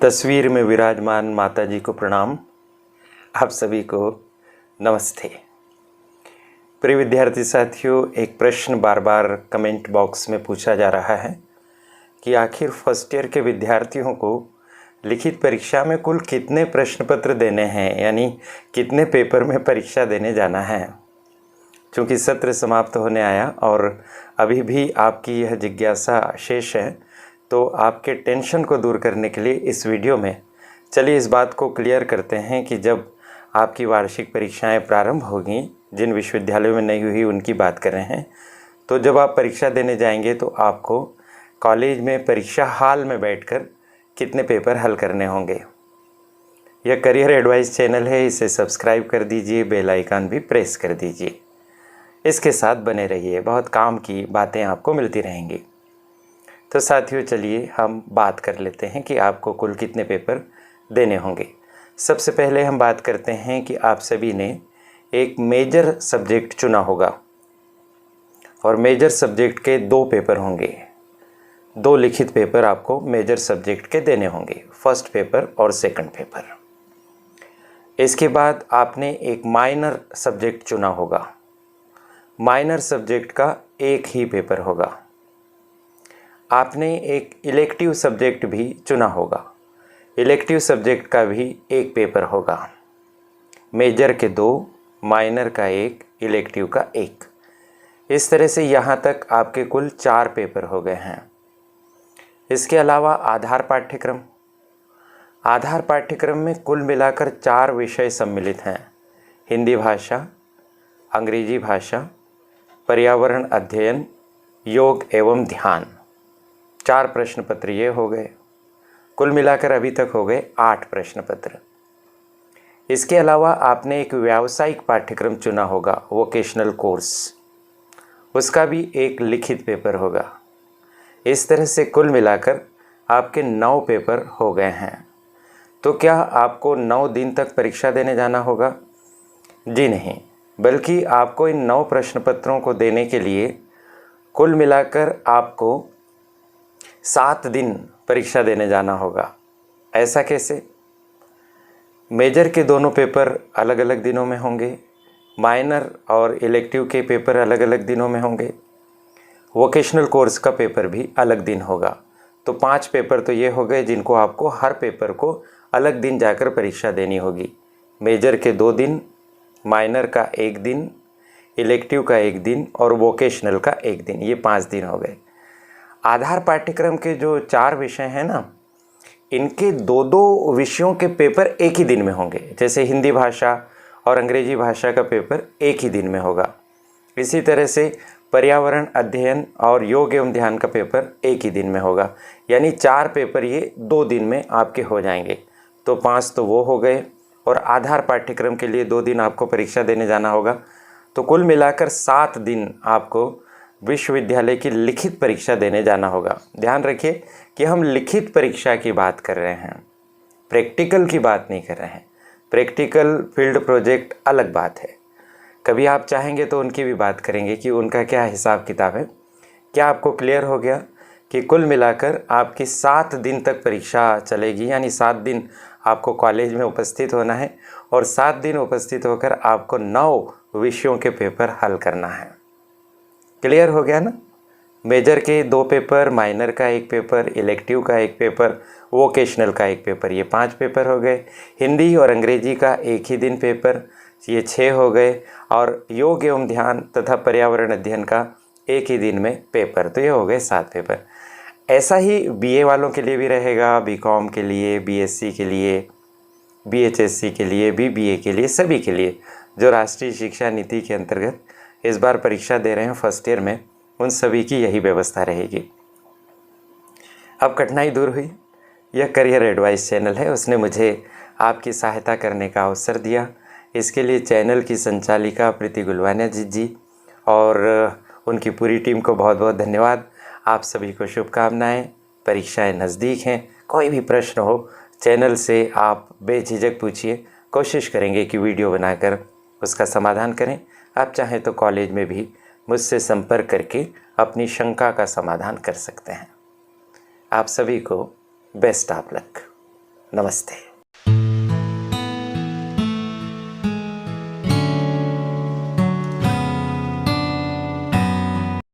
तस्वीर में विराजमान माता जी को प्रणाम। आप सभी को नमस्ते। प्रिय विद्यार्थी साथियों, एक प्रश्न बार बार कमेंट बॉक्स में पूछा जा रहा है कि आखिर फर्स्ट ईयर के विद्यार्थियों को लिखित परीक्षा में कुल कितने प्रश्न पत्र देने हैं, यानी कितने पेपर में परीक्षा देने जाना है। चूँकि सत्र समाप्त होने आया और अभी भी आपकी यह जिज्ञासा शेष है, तो आपके टेंशन को दूर करने के लिए इस वीडियो में चलिए इस बात को क्लियर करते हैं कि जब आपकी वार्षिक परीक्षाएं प्रारंभ होगी, जिन विश्वविद्यालयों में नहीं हुई उनकी बात कर रहे हैं, तो जब आप परीक्षा देने जाएंगे तो आपको कॉलेज में परीक्षा हॉल में बैठकर कितने पेपर हल करने होंगे। यह करियर एडवाइस चैनल है, इसे सब्सक्राइब कर दीजिए, बेल आइकन भी प्रेस कर दीजिए। इसके साथ बने रहिए, बहुत काम की बातें आपको मिलती रहेंगी। तो साथियों, चलिए हम बात कर लेते हैं कि आपको कुल कितने पेपर देने होंगे। सबसे पहले हम बात करते हैं कि आप सभी ने एक मेजर सब्जेक्ट चुना होगा और मेजर सब्जेक्ट के 2 पेपर होंगे। 2 लिखित पेपर आपको मेजर सब्जेक्ट के देने होंगे, फर्स्ट पेपर और सेकंड पेपर। इसके बाद आपने एक माइनर सब्जेक्ट चुना होगा। माइनर सब्जेक्ट का एक ही पेपर होगा। आपने एक इलेक्टिव सब्जेक्ट भी चुना होगा। इलेक्टिव सब्जेक्ट का भी एक पेपर होगा। मेजर के 2, माइनर का 1, इलेक्टिव का 1। इस तरह से यहाँ तक आपके कुल 4 पेपर हो गए हैं। इसके अलावा आधार पाठ्यक्रम। आधार पाठ्यक्रम में कुल मिलाकर 4 विषय सम्मिलित हैं। हिंदी भाषा, अंग्रेजी भाषा, पर्यावरण अध्ययन, योग एवं ध्यान। 4 प्रश्न पत्र ये हो गए। कुल मिलाकर अभी तक हो गए 8 प्रश्न पत्र। इसके अलावा आपने एक व्यावसायिक पाठ्यक्रम चुना होगा, वोकेशनल कोर्स। उसका भी एक लिखित पेपर होगा। इस तरह से कुल मिलाकर आपके 9 पेपर हो गए हैं। तो क्या आपको 9 दिन तक परीक्षा देने जाना होगा? जी नहीं, बल्कि आपको इन 9 प्रश्न पत्रों को देने के लिए कुल मिलाकर आपको 7 दिन परीक्षा देने जाना होगा। ऐसा कैसे? मेजर के दोनों पेपर अलग अलग दिनों में होंगे, माइनर और इलेक्टिव के पेपर अलग अलग दिनों में होंगे, वोकेशनल कोर्स का पेपर भी अलग दिन होगा। तो 5 पेपर तो ये हो गए जिनको आपको हर पेपर को अलग दिन जाकर परीक्षा देनी होगी। मेजर के 2 दिन, माइनर का 1 दिन, इलेक्टिव का 1 दिन और वोकेशनल का 1 दिन, ये 5 दिन हो गए। आधार पाठ्यक्रम के जो 4 विषय हैं ना, इनके 2-2 विषयों के पेपर एक ही दिन में होंगे। जैसे हिंदी भाषा और अंग्रेजी भाषा का पेपर एक ही दिन में होगा। इसी तरह से पर्यावरण अध्ययन और योग एवं ध्यान का पेपर एक ही दिन में होगा। यानी 4 पेपर ये 2 दिन में आपके हो जाएंगे। तो 5 तो वो हो गए और आधार पाठ्यक्रम के लिए 2 दिन आपको परीक्षा देने जाना होगा। तो कुल मिलाकर 7 दिन आपको विश्वविद्यालय की लिखित परीक्षा देने जाना होगा। ध्यान रखिए कि हम लिखित परीक्षा की बात कर रहे हैं, प्रैक्टिकल की बात नहीं कर रहे हैं। प्रैक्टिकल फील्ड प्रोजेक्ट अलग बात है। कभी आप चाहेंगे तो उनकी भी बात करेंगे कि उनका क्या हिसाब किताब है। क्या आपको क्लियर हो गया कि कुल मिलाकर आपकी 7 दिन तक परीक्षा चलेगी, यानी 7 दिन आपको कॉलेज में उपस्थित होना है और 7 दिन उपस्थित होकर आपको 9 विषयों के पेपर हल करना है। क्लियर हो गया ना? मेजर के 2 पेपर, माइनर का 1 पेपर, इलेक्टिव का 1 पेपर, वोकेशनल का 1 पेपर, ये 5 पेपर हो गए। हिंदी और अंग्रेजी का एक ही दिन पेपर, ये 6 हो गए। और योग एवं ध्यान तथा पर्यावरण अध्ययन का एक ही दिन में पेपर, तो ये हो गए 7 पेपर। ऐसा ही बीए वालों के लिए भी रहेगा, बीकॉम के लिए, बीएससी के लिए, बीएचएससी के लिए, बीबीए के लिए, सभी के लिए जो राष्ट्रीय शिक्षा नीति के अंतर्गत इस बार परीक्षा दे रहे हैं फर्स्ट ईयर में, उन सभी की यही व्यवस्था रहेगी। अब कठिनाई दूर हुई। यह करियर एडवाइस चैनल है, उसने मुझे आपकी सहायता करने का अवसर दिया। इसके लिए चैनल की संचालिका प्रीति गुलवानिया जी और उनकी पूरी टीम को बहुत बहुत धन्यवाद। आप सभी को शुभकामनाएं। परीक्षाएं नज़दीक हैं, कोई भी प्रश्न हो चैनल से आप बेझिझक पूछिए। कोशिश करेंगे कि वीडियो बनाकर उसका समाधान करें। आप चाहें तो कॉलेज में भी मुझसे संपर्क करके अपनी शंका का समाधान कर सकते हैं। आप सभी को बेस्ट ऑफ लक। नमस्ते।